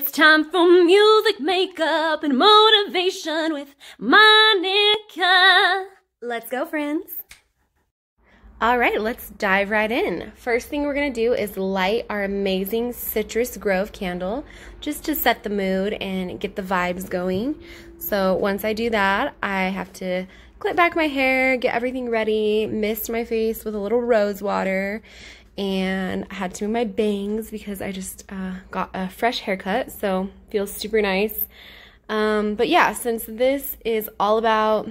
It's time for music, makeup, and motivation with Monica. Let's go, friends. All right, let's dive right in. First thing we're gonna do is light our amazing Citrus Grove candle just to set the mood and get the vibes going. So once I do that, I have to clip back my hair, get everything ready, mist my face with a little rose water, and I had to move my bangs because I just got a fresh haircut, so feels super nice. But yeah, since this is all about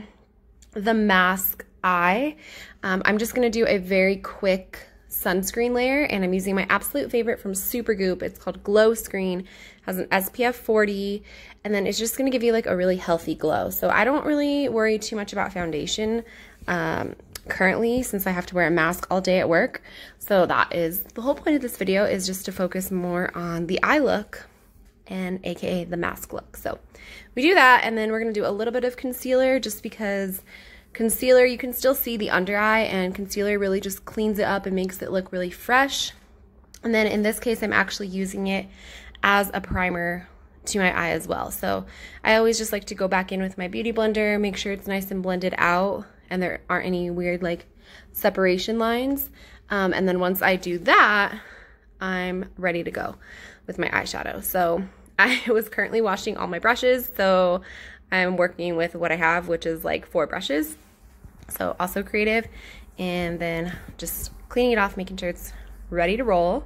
the mask eye, I'm just gonna do a very quick sunscreen layer, and I'm using my absolute favorite from Supergoop. It's called Glow Screen, has an SPF 40, and then it's just gonna give you like a really healthy glow. So I don't really worry too much about foundation currently, since I have to wear a mask all day at work. So that is the whole point of this video, is just to focus more on the eye look, and aka the mask look. So we do that, and then we're gonna do a little bit of concealer, just because concealer, you can still see the under eye, and concealer really just cleans it up and makes it look really fresh. And then in this case, I'm actually using it as a primer to my eye as well. So I always just like to go back in with my beauty blender, make sure it's nice and blended out and there aren't any weird like separation lines. And then once I do that, I'm ready to go with my eyeshadow. So I was currently washing all my brushes, so I'm working with what I have, which is like 4 brushes. So also creative, and then just cleaning it off, making sure it's ready to roll.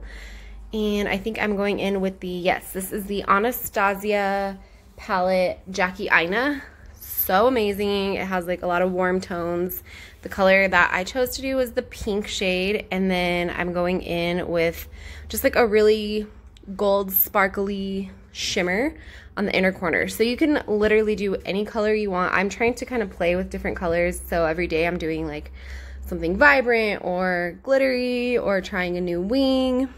And I think I'm going in with the, yes, this is the Anastasia palette Jackie Aina. So amazing. It has like a lot of warm tones. The color that I chose to do was the pink shade, and then I'm going in with just like a really gold sparkly shimmer on the inner corner. So you can literally do any color you want. I'm trying to kind of play with different colors, so every day I'm doing like something vibrant or glittery or trying a new wing.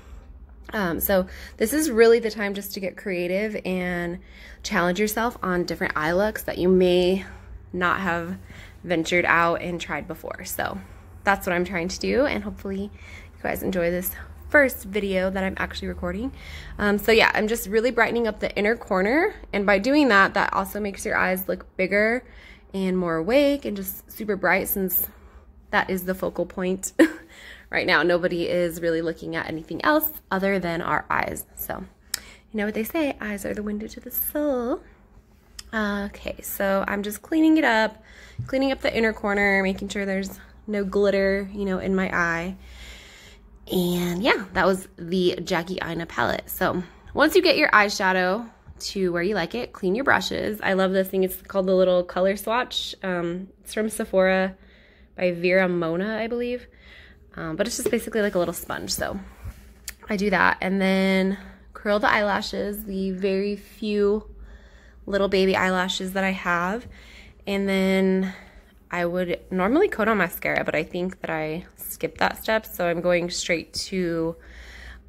So this is really the time just to get creative and challenge yourself on different eye looks that you may not have ventured out and tried before. So that's what I'm trying to do, and hopefully you guys enjoy this first video that I'm actually recording. So yeah, I'm just really brightening up the inner corner, and by doing that, that also makes your eyes look bigger and more awake and just super bright, since that is the focal point. Right now, nobody is really looking at anything else other than our eyes. So, you know what they say, eyes are the window to the soul. Okay, so I'm just cleaning it up, cleaning up the inner corner, making sure there's no glitter, you know, in my eye. And yeah, that was the Jackie Aina palette. So once you get your eyeshadow to where you like it, clean your brushes. I love this thing. It's called the little color swatch. It's from Sephora by Vera Mona, I believe. But it's just basically like a little sponge. So I do that, and then curl the eyelashes, the very few little baby eyelashes that I have. And then I would normally coat on mascara, but I think that I skipped that step, so I'm going straight to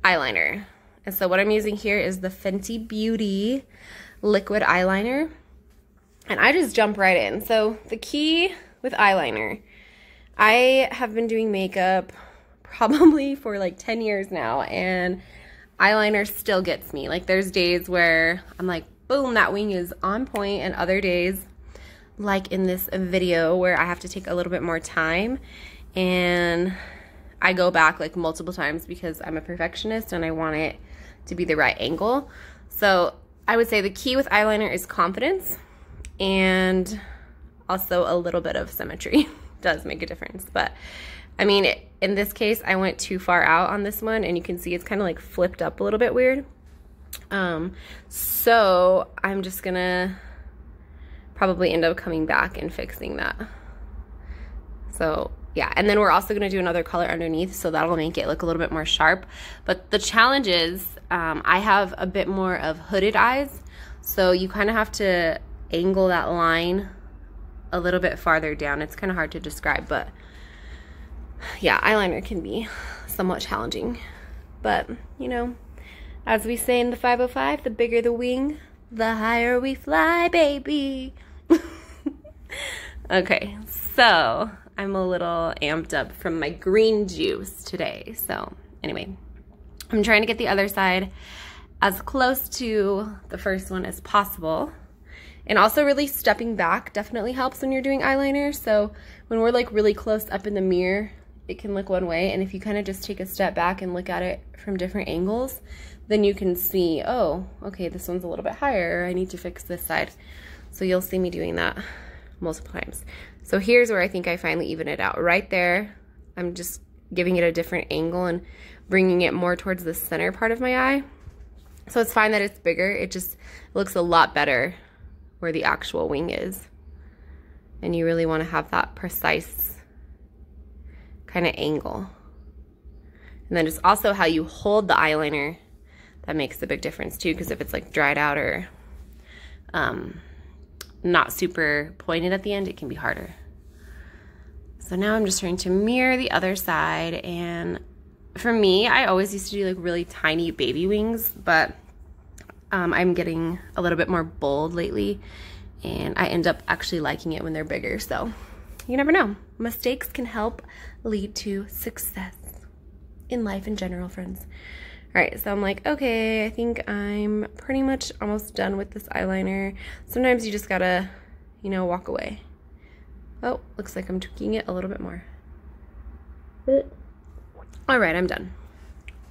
eyeliner. And so what I'm using here is the Fenty Beauty liquid eyeliner, and I just jump right in. So the key with eyeliner, I have been doing makeup probably for like 10 years now, and eyeliner still gets me. Like there's days where I'm like, boom, that wing is on point, and other days, like in this video, where I have to take a little bit more time, and I go back like multiple times because I'm a perfectionist and I want it to be the right angle. So I would say the key with eyeliner is confidence, and also a little bit of symmetry does make a difference. But I mean, in this case, I went too far out on this one, and you can see it's kind of like flipped up a little bit weird. So I'm just gonna probably end up coming back and fixing that. So yeah, and then we're also gonna do another color underneath, so that'll make it look a little bit more sharp. But the challenge is, I have a bit more of hooded eyes, so you kind of have to angle that line a little bit farther down. It's kind of hard to describe, but yeah, eyeliner can be somewhat challenging. But, you know, as we say in the 505, the bigger the wing, the higher we fly, baby. Okay, so I'm a little amped up from my green juice today. So anyway, I'm trying to get the other side as close to the first one as possible. And also really stepping back definitely helps when you're doing eyeliner. So when we're like really close up in the mirror, it can look one way. And if you kind of just take a step back and look at it from different angles, then you can see, oh, okay, this one's a little bit higher. I need to fix this side. So you'll see me doing that multiple times. So here's where I think I finally even it out. Right there, I'm just giving it a different angle and bringing it more towards the center part of my eye. So it's fine that it's bigger. It just looks a lot better where the actual wing is. And you really want to have that precise kind of angle. And then just also how you hold the eyeliner, that makes a big difference too, because if it's like dried out or not super pointed at the end, it can be harder. So now I'm just trying to mirror the other side, and for me, I always used to do like really tiny baby wings, but I'm getting a little bit more bold lately, and I end up actually liking it when they're bigger. So you never know. Mistakes can help lead to success in life in general, friends. All right, so I'm like, okay, I think I'm pretty much almost done with this eyeliner. Sometimes you just gotta, you know, walk away. Oh, looks like I'm tweaking it a little bit more. All right, I'm done.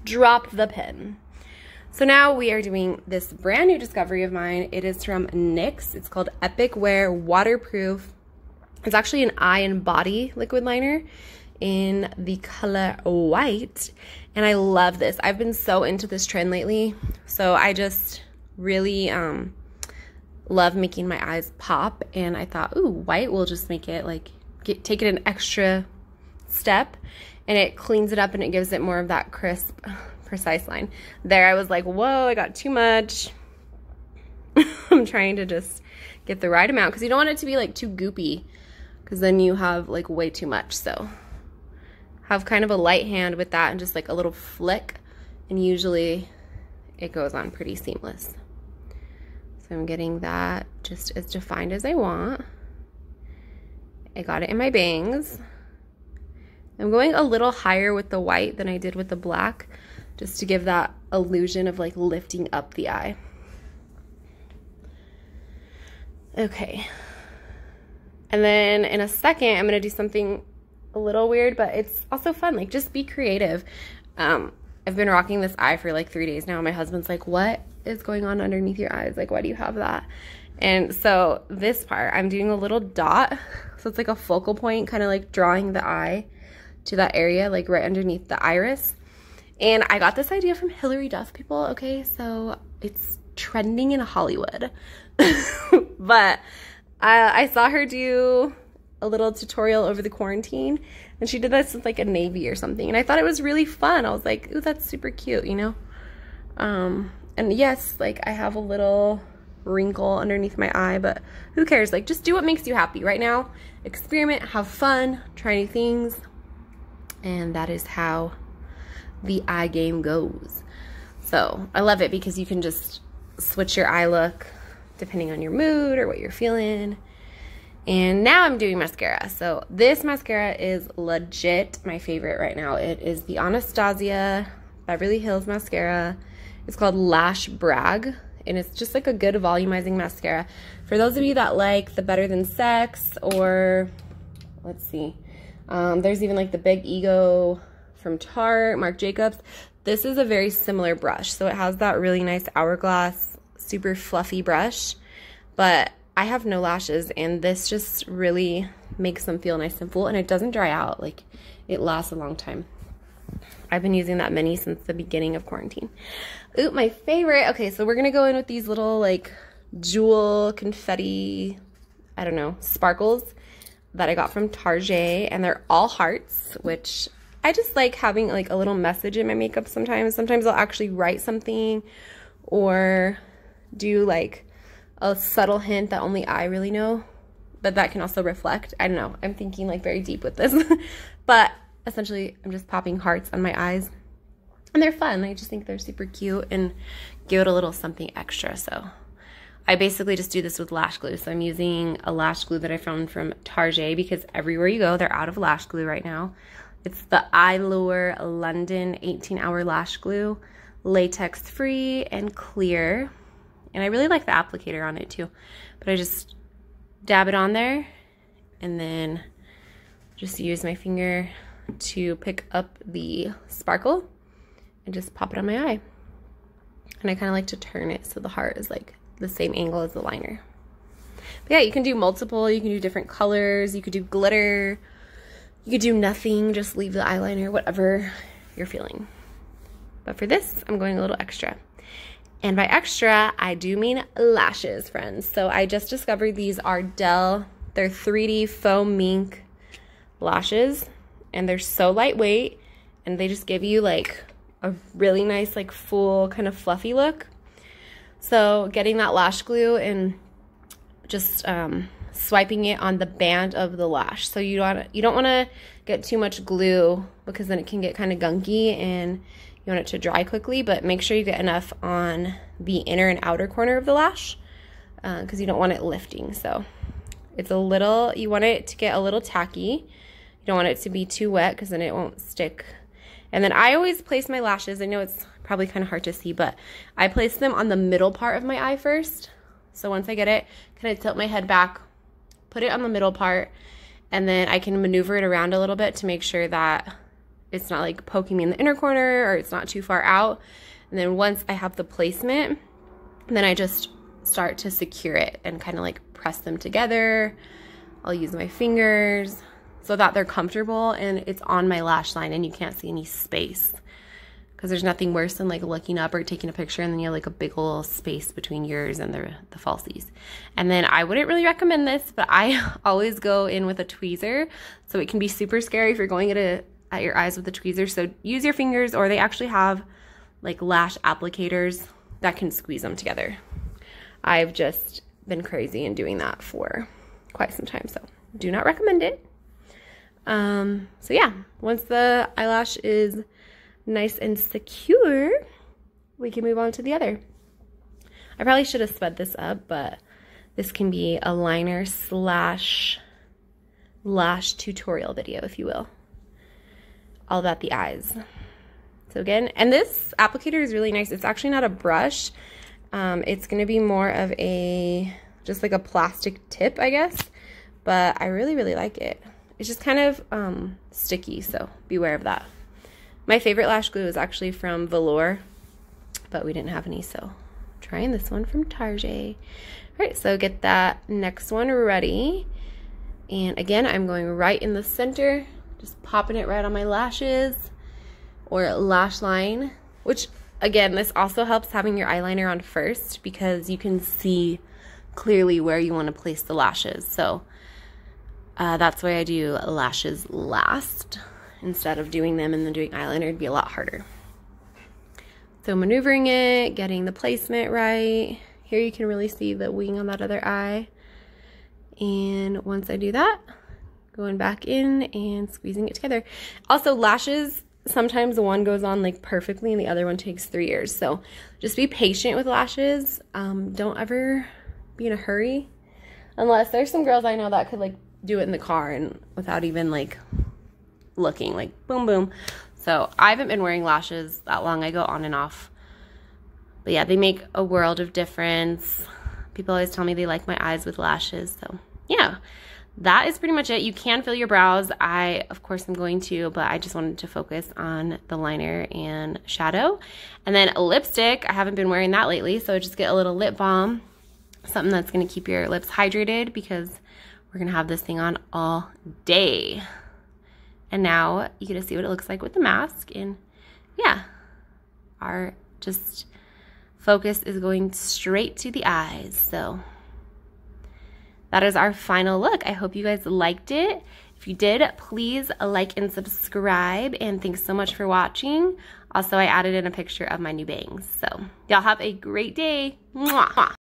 Drop the pen. So now we are doing this brand new discovery of mine. It is from NYX. It's called Epic Wear Waterproof. It's actually an eye and body liquid liner in the color white, and I love this. I've been so into this trend lately, so I just really love making my eyes pop, and I thought, ooh, white will just make it like take it an extra step, and it cleans it up and it gives it more of that crisp, precise line. There I was like, whoa, I got too much. I'm trying to just get the right amount because you don't want it to be like too goopy, because then you have like way too much. So have kind of a light hand with that and just like a little flick, and usually it goes on pretty seamless. So I'm getting that just as defined as I want. I got it in my bangs. I'm going a little higher with the white than I did with the black, just to give that illusion of like lifting up the eye. Okay. And then in a second, I'm gonna do something a little weird, but it's also fun. Like, just be creative. I've been rocking this eye for like 3 days now. My husband's like, what is going on underneath your eyes? Like, why do you have that? And so this part, I'm doing a little dot. So it's like a focal point, kind of like drawing the eye to that area, like right underneath the iris. And I got this idea from Hilary Duff, people. Okay, so it's trending in Hollywood. But I saw her do a little tutorial over the quarantine, and she did this with like a navy or something, and I thought it was really fun. I was like, ooh, that's super cute, you know? And yes, like I have a little wrinkle underneath my eye, but who cares? Like, just do what makes you happy right now. Experiment, have fun, try new things, and that is how the eye game goes. So I love it because you can just switch your eye look depending on your mood or what you're feeling. And now I'm doing mascara. So this mascara is legit my favorite right now. It is the Anastasia Beverly Hills mascara. It's called Lash Brag, and it's just like a good volumizing mascara. For those of you that like the Better Than Sex, or let's see, there's even like the Big Ego from Tarte, Marc Jacobs. This is a very similar brush. So it has that really nice hourglass, super fluffy brush, but I have no lashes, and this just really makes them feel nice and full, and it doesn't dry out. Like, it lasts a long time. I've been using that mini since the beginning of quarantine. Ooh, my favorite. Okay, so we're gonna go in with these little like jewel confetti, I don't know, sparkles that I got from Target, and they're all hearts, which I just like having like a little message in my makeup sometimes. Sometimes I'll actually write something or do like a subtle hint that only I really know, but that can also reflect. I don't know. I'm thinking like very deep with this. But essentially, I'm just popping hearts on my eyes. And they're fun. I just think they're super cute and give it a little something extra. So I basically just do this with lash glue. So I'm using a lash glue that I found from Target, because everywhere you go, they're out of lash glue right now. It's the Eyelure London 18-hour lash glue. latex free and clear. And I really like the applicator on it too. But I just dab it on there and then just use my finger to pick up the sparkle and just pop it on my eye. And I kind of like to turn it so the heart is like the same angle as the liner. But yeah, you can do multiple, you can do different colors, you could do glitter, you could do nothing, just leave the eyeliner, whatever you're feeling. But for this, I'm going a little extra. And by extra, I do mean lashes, friends. So I just discovered these Ardell, they're 3D faux mink lashes, and they're so lightweight, and they just give you like a really nice, like full kind of fluffy look. So getting that lash glue and just swiping it on the band of the lash. So you don't want to get too much glue because then it can get kind of gunky and you want it to dry quickly, but make sure you get enough on the inner and outer corner of the lash because you don't want it lifting. So it's a little, you want it to get a little tacky. You don't want it to be too wet because then it won't stick. And then I always place my lashes, I know it's probably kind of hard to see, but I place them on the middle part of my eye first. So once I get it, kind of tilt my head back, put it on the middle part, and then I can maneuver it around a little bit to make sure that it's not like poking me in the inner corner or it's not too far out. And then once I have the placement, then I just start to secure it and kind of like press them together. I'll use my fingers so that they're comfortable and it's on my lash line and you can't see any space. Because there's nothing worse than like looking up or taking a picture and then you have like a big old space between yours and the falsies. And then I wouldn't really recommend this, but I always go in with a tweezer. So it can be super scary if you're going at your eyes with a tweezer. So use your fingers, or they actually have like lash applicators that can squeeze them together. I've just been crazy in doing that for quite some time, so do not recommend it. So yeah, once the eyelash is nice and secure, we can move on to the other. I probably should have sped this up, but this can be a liner slash lash tutorial video, if you will. All about the eyes. So again, and this applicator is really nice. It's actually not a brush. It's going to be more of just like a plastic tip, I guess. But I really, really like it. It's just kind of sticky, so beware of that. My favorite lash glue is actually from Velour, but we didn't have any, so trying this one from Target. All right, so get that next one ready. And again, I'm going right in the center, just popping it right on my lashes or lash line, which again, this also helps having your eyeliner on first because you can see clearly where you want to place the lashes. So that's why I do lashes last. Instead of doing them and then doing eyeliner, it'd be a lot harder. So maneuvering it, getting the placement right. Here you can really see the wing on that other eye. And once I do that, going back in and squeezing it together. Also, lashes, sometimes one goes on like perfectly and the other one takes 3 years. So just be patient with lashes. Don't ever be in a hurry. Unless there's some girls I know that could like do it in the car and without even like looking, like boom boom. So I haven't been wearing lashes that long. I go on and off, but yeah, they make a world of difference. People always tell me they like my eyes with lashes. So yeah, that is pretty much it. You can fill your brows. I of course am going to, but I just wanted to focus on the liner and shadow. And then a lipstick, I haven't been wearing that lately, so just get a little lip balm, something that's going to keep your lips hydrated because we're going to have this thing on all day. And now you get to see what it looks like with the mask. And yeah, our just focus is going straight to the eyes. So that is our final look. I hope you guys liked it. If you did, please like and subscribe. And thanks so much for watching. Also, I added in a picture of my new bangs. So y'all have a great day. Mwah.